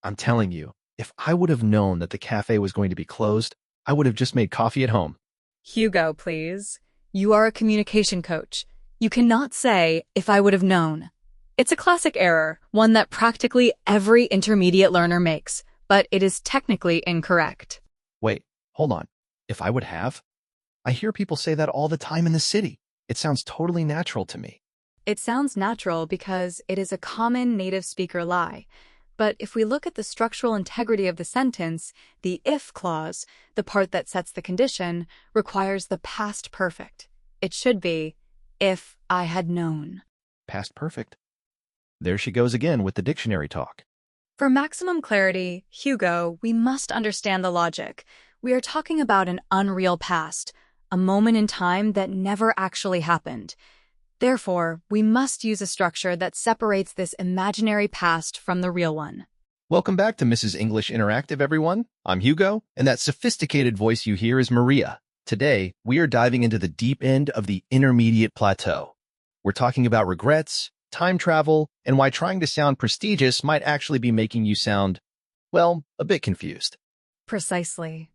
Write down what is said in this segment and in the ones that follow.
I'm telling you, if I would have known that the cafe was going to be closed, I would have just made coffee at home. Hugo, please. You are a communication coach. You cannot say, if I would have known. It's a classic error, one that practically every intermediate learner makes, but it is technically incorrect. Wait, hold on. If I would have? I hear people say that all the time in the city. It sounds totally natural to me. It sounds natural because it is a common native speaker lie. But if we look at the structural integrity of the sentence, the if clause, the part that sets the condition, requires the past perfect. It should be, if I had known. Past perfect. There she goes again with the dictionary talk. For maximum clarity, Hugo, we must understand the logic. We are talking about an unreal past, a moment in time that never actually happened. Therefore, we must use a structure that separates this imaginary past from the real one. Welcome back to Mrs. English Interactive, everyone. I'm Hugo, and that sophisticated voice you hear is Maria. Today, we are diving into the deep end of the intermediate plateau. We're talking about regrets, time travel, and why trying to sound prestigious might actually be making you sound, well, a bit confused. Precisely.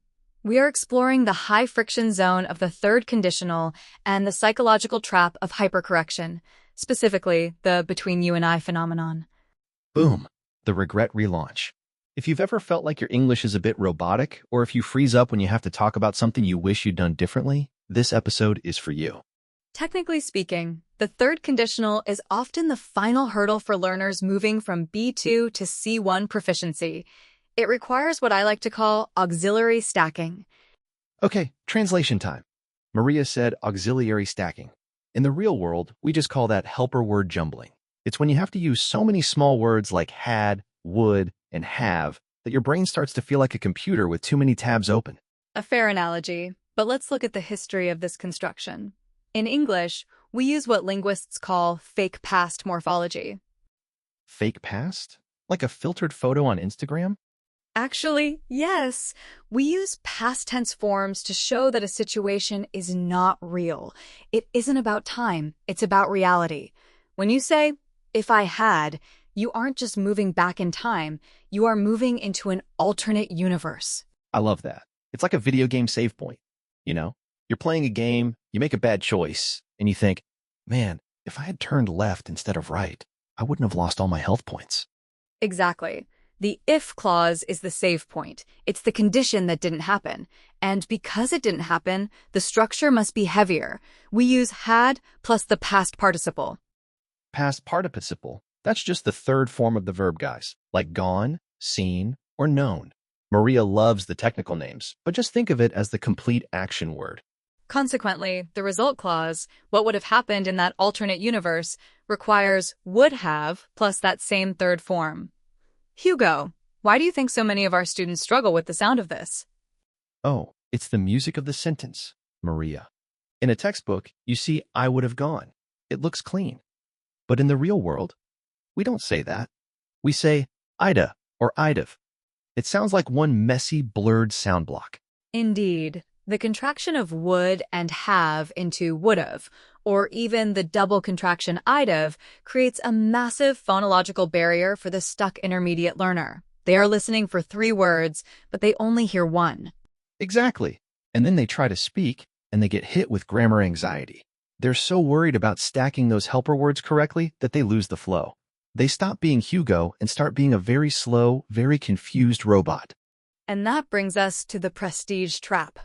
We are exploring the high-friction zone of the third conditional and the psychological trap of hypercorrection, specifically the between you and I phenomenon. Boom, the regret relaunch. If you've ever felt like your English is a bit robotic, or if you freeze up when you have to talk about something you wish you'd done differently, this episode is for you. Technically speaking, the third conditional is often the final hurdle for learners moving from B2 to C1 proficiency. It requires what I like to call auxiliary stacking. Okay, translation time. Maria said auxiliary stacking. In the real world, we just call that helper word jumbling. It's when you have to use so many small words like had, would, and have that your brain starts to feel like a computer with too many tabs open. A fair analogy, but let's look at the history of this construction. In English, we use what linguists call fake past morphology. Fake past? Like a filtered photo on Instagram? Actually, yes. We use past tense forms to show that a situation is not real. It isn't about time, it's about reality. When you say, if I had, you aren't just moving back in time, you are moving into an alternate universe. I love that. It's like a video game save point. You know, you're playing a game, you make a bad choice, and you think, man, if I had turned left instead of right, I wouldn't have lost all my health points. Exactly. The if clause is the save point. It's the condition that didn't happen. And because it didn't happen, the structure must be heavier. We use had plus the past participle. Past participle. That's just the third form of the verb, guys, like gone, seen, or known. Maria loves the technical names, but just think of it as the complete action word. Consequently, the result clause, what would have happened in that alternate universe, requires would have plus that same third form. Hugo, why do you think so many of our students struggle with the sound of this? Oh, it's the music of the sentence, Maria. In a textbook, you see I would have gone. It looks clean. But in the real world, we don't say that. We say Ida or I'd've. It sounds like one messy, blurred sound block. Indeed. The contraction of would and have into would've, or even the double contraction I'd've, creates a massive phonological barrier for the stuck intermediate learner. They are listening for 3 words, but they only hear one. Exactly. And then they try to speak, and they get hit with grammar anxiety. They're so worried about stacking those helper words correctly that they lose the flow. They stop being Hugo and start being a very slow, very confused robot. And that brings us to the prestige trap.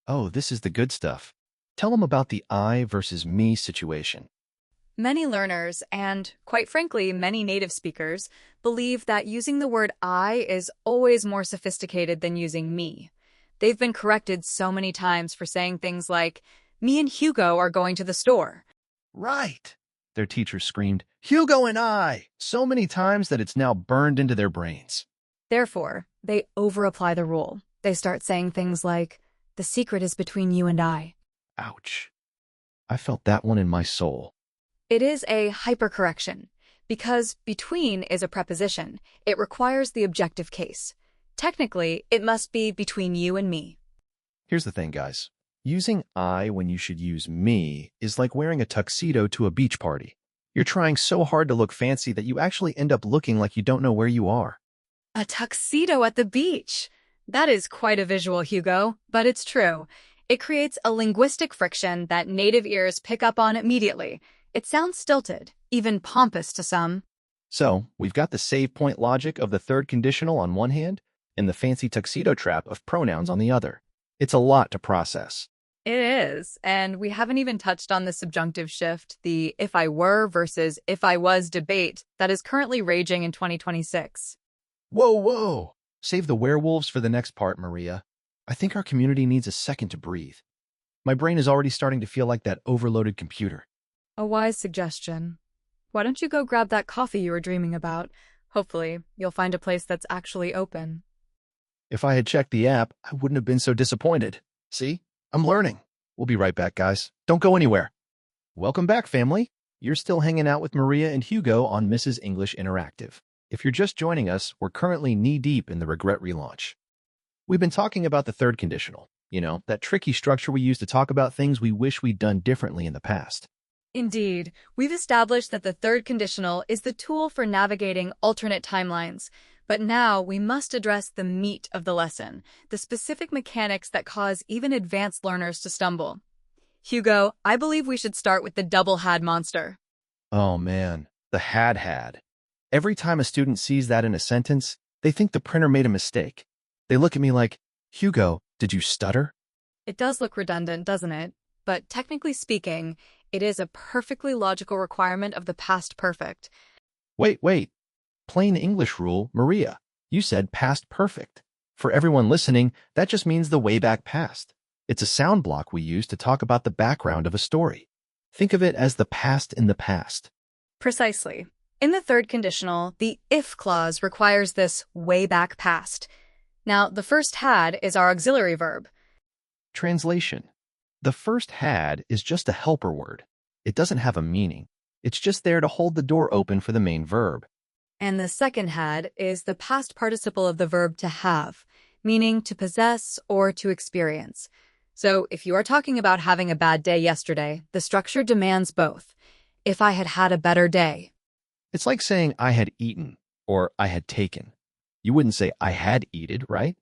Oh, this is the good stuff. Tell them about the I versus me situation. Many learners, and quite frankly, many native speakers, believe that using the word I is always more sophisticated than using me. They've been corrected so many times for saying things like, me and Hugo are going to the store. Right, their teacher screamed, Hugo and I, so many times that it's now burned into their brains. Therefore, they over-apply the rule. They start saying things like, the secret is between you and I. Ouch. I felt that one in my soul. It is a hypercorrection. Because between is a preposition, it requires the objective case. Technically, it must be between you and me. Here's the thing, guys. Using I when you should use me is like wearing a tuxedo to a beach party. You're trying so hard to look fancy that you actually end up looking like you don't know where you are. A tuxedo at the beach. That is quite a visual, Hugo, but it's true. It creates a linguistic friction that native ears pick up on immediately. It sounds stilted, even pompous to some. So, we've got the save point logic of the third conditional on one hand and the fancy tuxedo trap of pronouns on the other. It's a lot to process. It is, and we haven't even touched on the subjunctive shift, the if I were versus if I was debate that is currently raging in 2026. Whoa, whoa! Save the werewolves for the next part, Maria. I think our community needs a second to breathe. My brain is already starting to feel like that overloaded computer. A wise suggestion. Why don't you go grab that coffee you were dreaming about? Hopefully, you'll find a place that's actually open. If I had checked the app, I wouldn't have been so disappointed. See? I'm learning. We'll be right back, guys. Don't go anywhere. Welcome back, family. You're still hanging out with Maria and Hugo on Mrs. English Interactive. If you're just joining us, we're currently knee-deep in the Regret Relaunch. We've been talking about the third conditional, that tricky structure we use to talk about things we wish we'd done differently in the past. Indeed, we've established that the third conditional is the tool for navigating alternate timelines. But now we must address the meat of the lesson, the specific mechanics that cause even advanced learners to stumble. Hugo, I believe we should start with the double had monster. Oh man, the had. Every time a student sees that in a sentence, they think the printer made a mistake. They look at me like, Hugo, did you stutter? It does look redundant, doesn't it? But technically speaking, it is a perfectly logical requirement of the past perfect. Wait. Plain English rule, Maria. You said past perfect. For everyone listening, that just means the way back past. It's a sound block we use to talk about the background of a story. Think of it as the past in the past. Precisely. In the third conditional, the if clause requires this way back past. Now, the first had is our auxiliary verb. Translation. The first had is just a helper word. It doesn't have a meaning. It's just there to hold the door open for the main verb. And the second had is the past participle of the verb to have, meaning to possess or to experience. So if you are talking about having a bad day yesterday, the structure demands both. If I had had a better day. It's like saying I had eaten or I had taken. You wouldn't say I had eaten, right?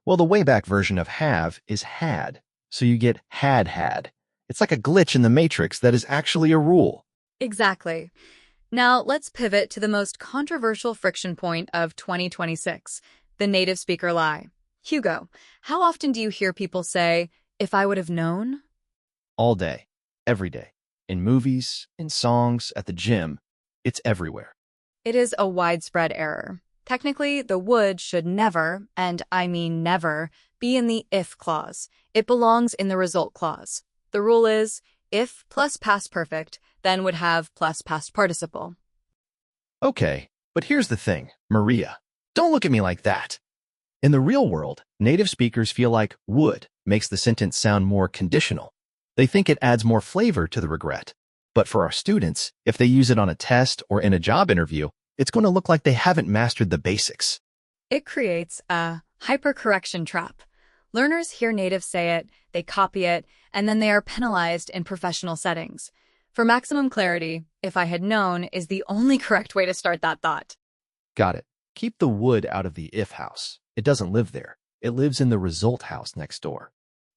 Well, the way back version of have is had, so you get had. It's like a glitch in the matrix that is actually a rule. Exactly. Now, let's pivot to the most controversial friction point of 2026, the native speaker lie. Hugo, how often do you hear people say, if I would have known? All day, every day. In movies, in songs, at the gym. It's everywhere. It is a widespread error. Technically, the would should never, and I mean never, be in the if clause. It belongs in the result clause. The rule is, if plus past perfect, then would have plus past participle. Okay, but here's the thing, Maria. Don't look at me like that. In the real world, native speakers feel like would makes the sentence sound more conditional. They think it adds more flavor to the regret. But for our students, if they use it on a test or in a job interview, it's going to look like they haven't mastered the basics. It creates a hypercorrection trap. Learners hear natives say it, they copy it, and then they are penalized in professional settings. For maximum clarity, if I had known is the only correct way to start that thought. Got it. Keep the would out of the if house. It doesn't live there. It lives in the result house next door.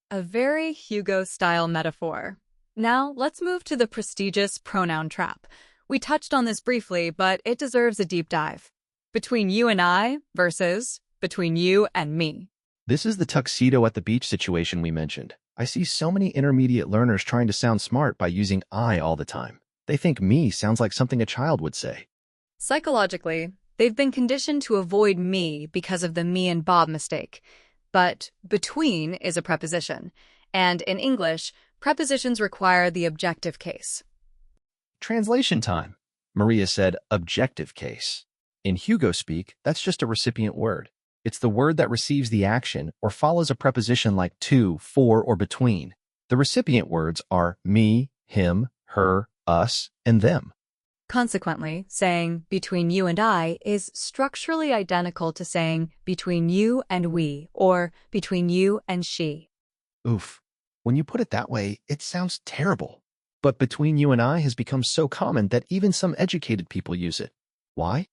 A very Hugo-style metaphor. Now, let's move to the prestigious pronoun trap. We touched on this briefly, but it deserves a deep dive. Between you and I versus between you and me. This is the tuxedo at the beach situation we mentioned. I see so many intermediate learners trying to sound smart by using I all the time. They think me sounds like something a child would say. Psychologically, they've been conditioned to avoid me because of the me and Bob mistake. But between is a preposition, and in English, prepositions require the objective case. Translation time. Maria said objective case. In Hugo speak, that's just a recipient word. It's the word that receives the action or follows a preposition like to, for, or between. The recipient words are me, him, her, us, and them. Consequently, saying between you and I is structurally identical to saying between you and we or between you and she. Oof. When you put it that way, it sounds terrible. But between you and I has become so common that even some educated people use it. Why?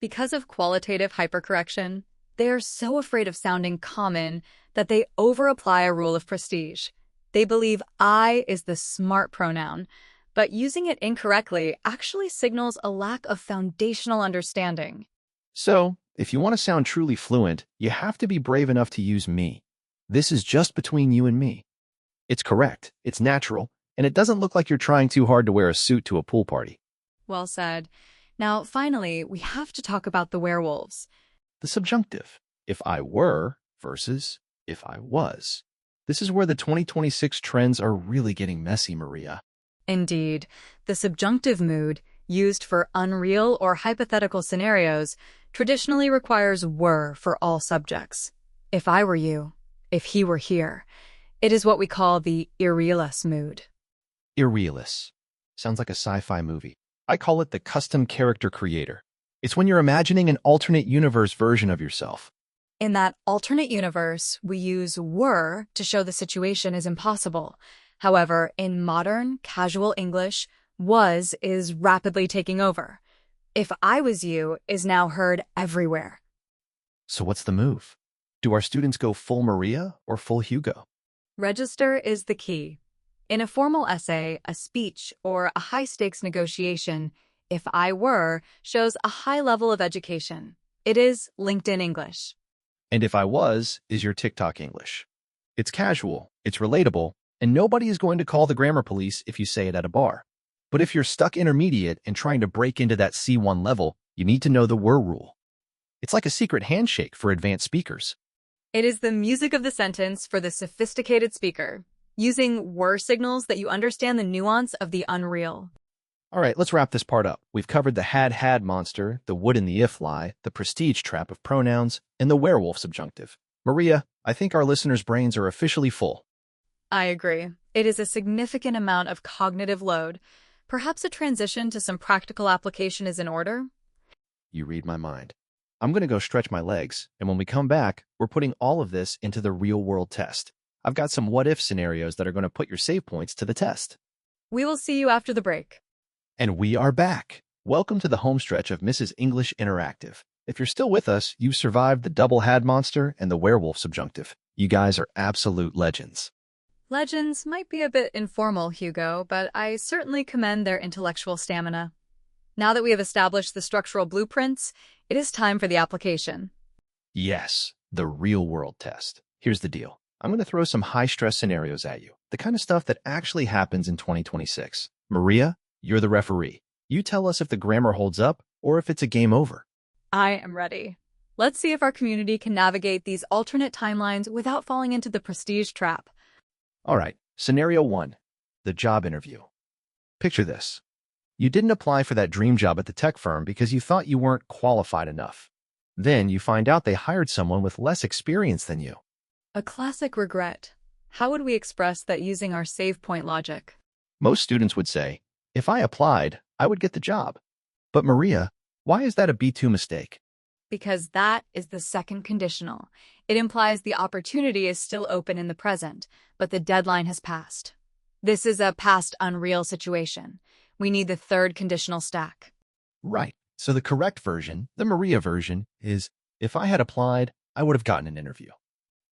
Because of qualitative hypercorrection, they are so afraid of sounding common that they over-apply a rule of prestige. They believe I is the smart pronoun, but using it incorrectly actually signals a lack of foundational understanding. So, if you want to sound truly fluent, you have to be brave enough to use me. This is just between you and me. It's correct, it's natural, and it doesn't look like you're trying too hard to wear a suit to a pool party. Well said. Now, finally, we have to talk about the werewolves. The subjunctive, if I were versus if I was. This is where the 2026 trends are really getting messy, Maria. Indeed, the subjunctive mood, used for unreal or hypothetical scenarios, traditionally requires were for all subjects. If I were you, if he were here. It is what we call the irrealis mood. Irrealis. Sounds like a sci-fi movie. I call it the custom character creator. It's when you're imagining an alternate universe version of yourself. In that alternate universe, we use were to show the situation is impossible. However, in modern, casual English, was is rapidly taking over. If I was you is now heard everywhere. So what's the move? Do our students go full Maria or full Hugo? Register is the key. In a formal essay, a speech, or a high-stakes negotiation, if I were shows a high level of education. It is LinkedIn English. And if I was is your TikTok English. It's casual, it's relatable, and nobody is going to call the grammar police if you say it at a bar. But if you're stuck intermediate and trying to break into that C1 level, you need to know the were rule. It's like a secret handshake for advanced speakers. It is the music of the sentence for the sophisticated speaker, using were signals that you understand the nuance of the unreal. All right, let's wrap this part up. We've covered the had monster, the would and the if lie, the prestige trap of pronouns, and the werewolf subjunctive. Maria, I think our listeners' brains are officially full. I agree. It is a significant amount of cognitive load. Perhaps a transition to some practical application is in order? You read my mind. I'm going to go stretch my legs, and when we come back, we're putting all of this into the real-world test. I've got some what-if scenarios that are going to put your save points to the test. We will see you after the break. And we are back. Welcome to the home stretch of Mrs. English Interactive. If you're still with us, you've survived the double had monster and the werewolf subjunctive. You guys are absolute legends. Legends might be a bit informal, Hugo, but I certainly commend their intellectual stamina. Now that we have established the structural blueprints, it is time for the application. Yes, the real-world test. Here's the deal. I'm going to throw some high-stress scenarios at you, the kind of stuff that actually happens in 2026. Maria, you're the referee. You tell us if the grammar holds up or if it's a game over. I am ready. Let's see if our community can navigate these alternate timelines without falling into the prestige trap. All right, scenario 1, the job interview. Picture this. You didn't apply for that dream job at the tech firm because you thought you weren't qualified enough. Then you find out they hired someone with less experience than you. A classic regret. How would we express that using our save point logic? Most students would say, if I applied, I would get the job. But Maria, why is that a B2 mistake? Because that is the second conditional. It implies the opportunity is still open in the present, but the deadline has passed. This is a past unreal situation. We need the third conditional stack. Right. So the correct version, the Maria version, is if I had applied, I would have gotten an interview.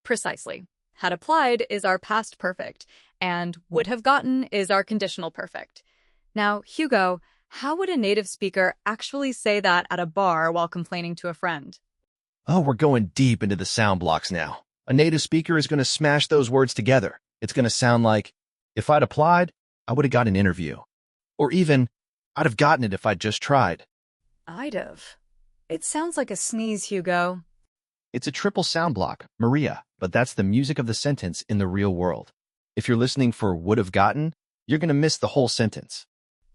Precisely. Had applied is our past perfect, and would have gotten is our conditional perfect. Now, Hugo, how would a native speaker actually say that at a bar while complaining to a friend? Oh, we're going deep into the sound blocks now. A native speaker is going to smash those words together. It's going to sound like, if I'd applied, I would have got an interview. Or even, I'd have gotten it if I'd just tried. I'd have. It sounds like a sneeze, Hugo. It's a triple sound block, Maria, but that's the music of the sentence in the real world. If you're listening for would have gotten, you're going to miss the whole sentence.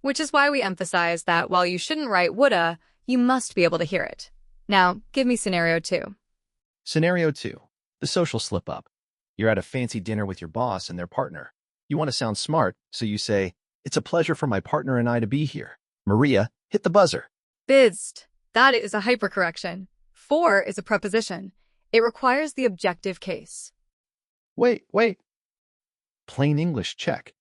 Which is why we emphasize that while you shouldn't write woulda, you must be able to hear it. Now, give me scenario 2. Scenario 2, the social slip-up. You're at a fancy dinner with your boss and their partner. You want to sound smart, so you say, it's a pleasure for my partner and I to be here. Maria, hit the buzzer. Bizd. That is a hypercorrection. For is a preposition. It requires the objective case. Wait. Plain English check.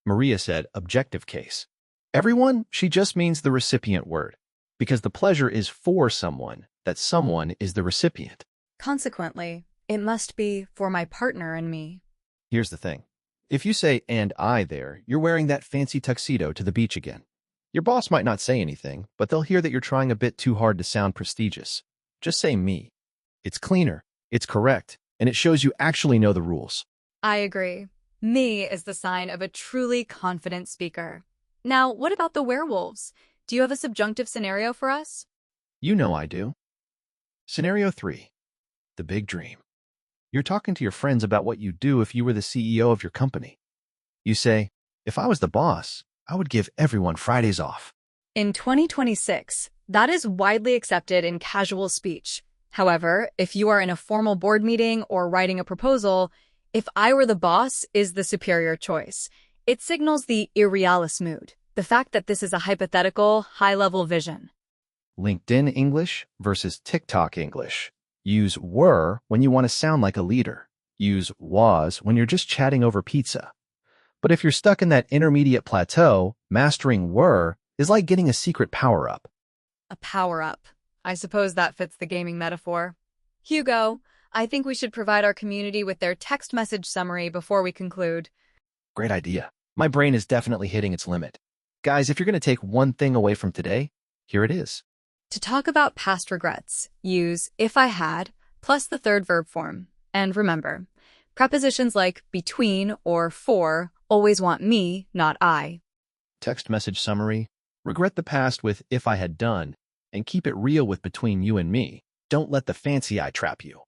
Maria said objective case. Everyone, she just means the recipient word. because the pleasure is for someone, that someone is the recipient. Consequently, it must be for my partner and me. Here's the thing. If you say, "and I" there, you're wearing that fancy tuxedo to the beach again. Your boss might not say anything, but they'll hear that you're trying a bit too hard to sound prestigious. Just say "me." It's cleaner, it's correct, and it shows you actually know the rules. I agree. Me is the sign of a truly confident speaker. Now, what about the werewolves? Do you have a subjunctive scenario for us? You know I do. Scenario 3. The big dream. You're talking to your friends about what you'd do if you were the CEO of your company. You say, "If I was the boss, I would give everyone Fridays off." In 2026, that is widely accepted in casual speech. However, if you are in a formal board meeting or writing a proposal, "if I were the boss" is the superior choice. It signals the irrealis mood, the fact that this is a hypothetical, high-level vision. LinkedIn English versus TikTok English. Use "were" when you want to sound like a leader. Use "was" when you're just chatting over pizza. But if you're stuck in that intermediate plateau, mastering "were" is like getting a secret power-up. A power-up. I suppose that fits the gaming metaphor. Hugo, I think we should provide our community with their text message summary before we conclude. Great idea. My brain is definitely hitting its limit. Guys, if you're going to take one thing away from today, here it is. To talk about past regrets, use "if I had" plus the third verb form. And remember, prepositions like between or for always want me, not I. Text message summary. Regret the past with "if I had done," and keep it real with "between you and me." Don't let the fancy eye trap you.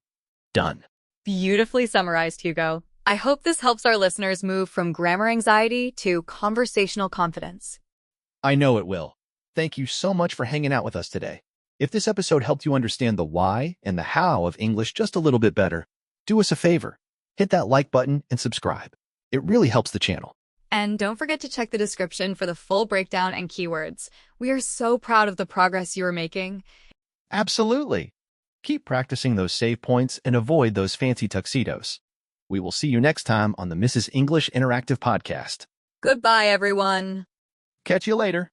Done. Beautifully summarized, Hugo. I hope this helps our listeners move from grammar anxiety to conversational confidence. I know it will. Thank you so much for hanging out with us today. If this episode helped you understand the why and the how of English just a little bit better, do us a favor. Hit that like button and subscribe. It really helps the channel. And don't forget to check the description for the full breakdown and keywords. We are so proud of the progress you are making. Absolutely. Keep practicing those save points and avoid those fancy tuxedos. We will see you next time on the Mrs. English Interactive Podcast. Goodbye, everyone. Catch you later.